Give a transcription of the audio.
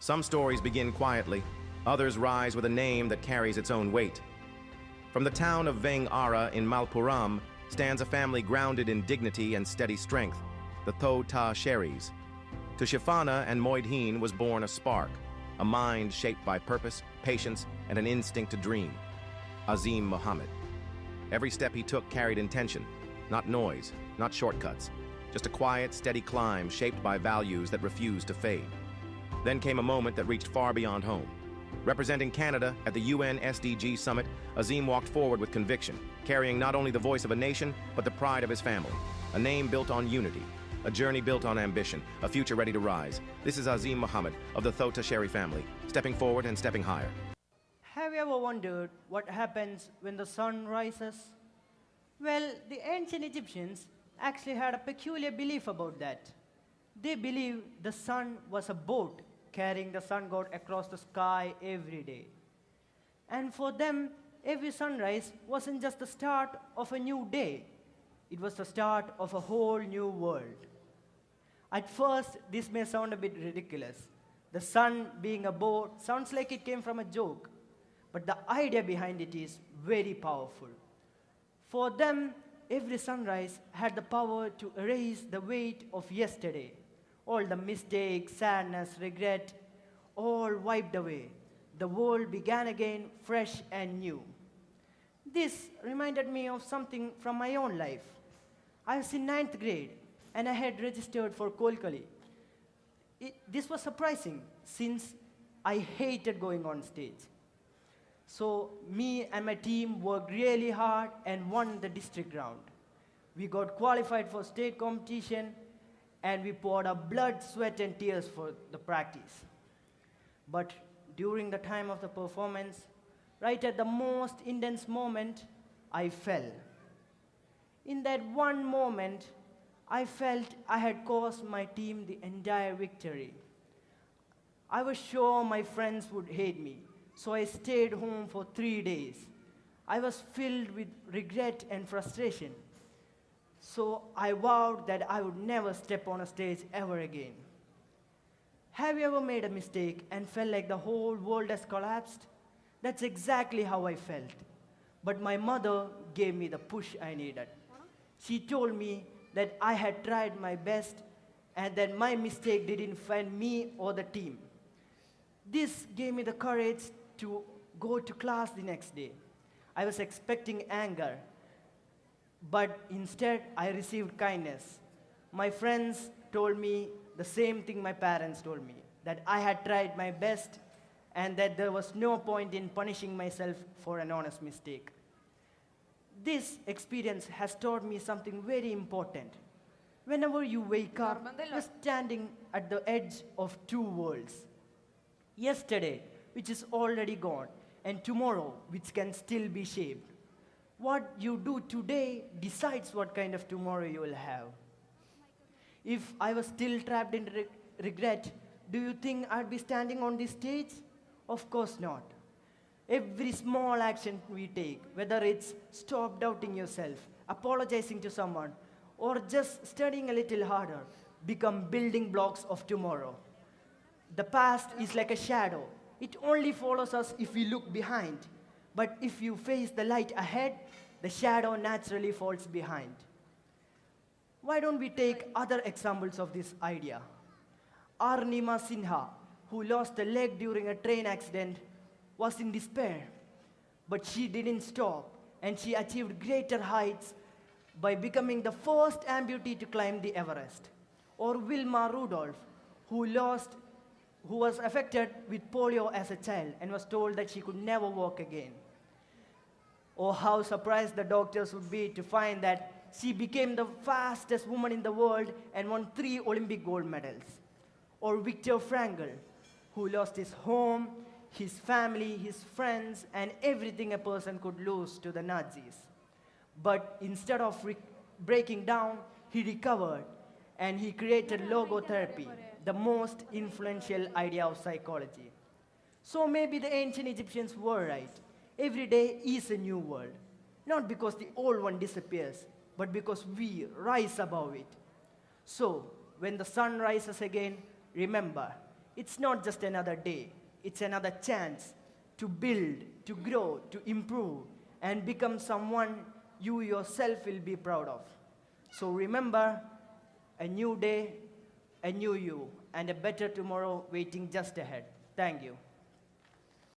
Some stories begin quietly, others rise with a name that carries its own weight. From the town of Veng Ara in Malpuram stands a family grounded in dignity and steady strength, the Tho Ta Sheris. To Shifana and Moidheen was born a spark, a mind shaped by purpose, patience, and an instinct to dream. Azim Muhammed. Every step he took carried intention, not noise, not shortcuts, just a quiet, steady climb shaped by values that refused to fade. Then came a moment that reached far beyond home. Representing Canada at the UN SDG Summit, Azim walked forward with conviction, carrying not only the voice of a nation, but the pride of his family. A name built on unity, a journey built on ambition, a future ready to rise. This is Azim Muhammad of the Tho Ta Sheri family, stepping forward and stepping higher. Have you ever wondered what happens when the sun rises? Well, the ancient Egyptians actually had a peculiar belief about that. They believed the sun was a boat carrying the sun god across the sky every day. And for them, every sunrise wasn't just the start of a new day. It was the start of a whole new world. At first, this may sound a bit ridiculous. The sun being a boat sounds like it came from a joke. But the idea behind it is very powerful. For them, every sunrise had the power to erase the weight of yesterday. All the mistakes, sadness, regret, all wiped away. The world began again, fresh and new. This reminded me of something from my own life. I was in 9th grade, and I had registered for Calicut. This was surprising, since I hated going on stage. So me and my team worked really hard and won the district round. We got qualified for state competition, and we poured our blood, sweat, and tears for the practice. But during the time of the performance, right at the most intense moment, I fell. In that one moment, I felt I had cost my team the entire victory. I was sure my friends would hate me, so I stayed home for 3 days. I was filled with regret and frustration. So I vowed that I would never step on a stage ever again. Have you ever made a mistake and felt like the whole world has collapsed? That's exactly how I felt. But my mother gave me the push I needed. She told me that I had tried my best and that my mistake didn't offend me or the team. This gave me the courage to go to class the next day. I was expecting anger, but instead I received kindness. My friends told me the same thing my parents told me, that I had tried my best and that there was no point in punishing myself for an honest mistake. This experience has taught me something very important. Whenever you wake up, you're standing at the edge of two worlds. Yesterday, which is already gone, and tomorrow, which can still be shaped. What you do today decides what kind of tomorrow you will have. If I was still trapped in regret, do you think I'd be standing on this stage? Of course not. Every small action we take, whether it's stop doubting yourself, apologizing to someone, or just studying a little harder, become building blocks of tomorrow. The past is like a shadow. It only follows us if we look behind. But if you face the light ahead, the shadow naturally falls behind. Why don't we take other examples of this idea? Arnima Sinha, who lost a leg during a train accident, was in despair. But she didn't stop, and she achieved greater heights by becoming the first amputee to climb the Everest. Or Wilma Rudolph, who was affected with polio as a child and was told that she could never walk again. Or how surprised the doctors would be to find that she became the fastest woman in the world and won 3 Olympic gold medals. Or Viktor Frankl, who lost his home, his family, his friends, and everything a person could lose to the Nazis. But instead of breaking down, he recovered, and he created logotherapy, the most influential idea of psychology. So maybe the ancient Egyptians were right. Every day is a new world. Not because the old one disappears, but because we rise above it. So, when the sun rises again, remember, It's not just another day, it's another chance to build, to grow, to improve, and become someone you yourself will be proud of. So remember, a new day, a new you, and a better tomorrow waiting just ahead. Thank you.